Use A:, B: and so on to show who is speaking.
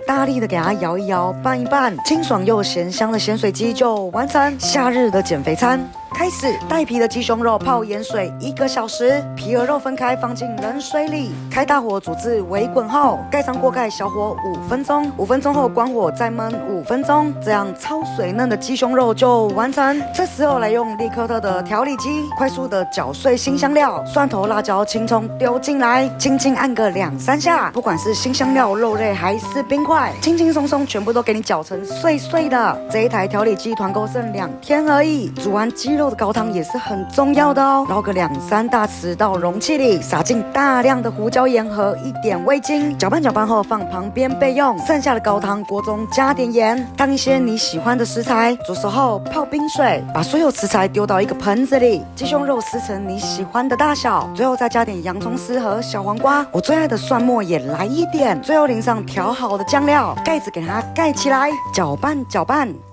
A: 大力的给它摇一摇，拌一拌，清爽又咸香的咸水鸡就完成。夏日的减肥餐开始，带皮的鸡胸肉泡盐水1个小时，皮和肉分开放进冷水里，开大火煮至微滚后，盖上锅盖，小火5分钟，5分钟后关火再焖5分钟，这样超水嫩的鸡胸肉就完成。这时候来用利科特的调理机，快速的搅碎新香料、蒜头、辣椒、青葱丢进来，轻轻按个2、3下，不管是新香料、肉类还是冰块，轻轻松松全部都给你搅成碎碎的。这一台调理机团购剩2天而已，煮完鸡肉的高汤也是很重要的哦，捞个2、3大匙到容器里，撒进大量的胡椒盐和1点味精，搅拌搅拌后放旁边备用。剩下的高汤锅中加点盐，烫一些你喜欢的食材，煮熟后泡冰水，把所有食材丢到一个盆子里，鸡胸肉撕成你喜欢的大小，最后再加点洋葱丝和小黄瓜，我最爱的蒜末也来一点，最后淋上调好的酱料，盖子给它盖起来，搅拌搅拌。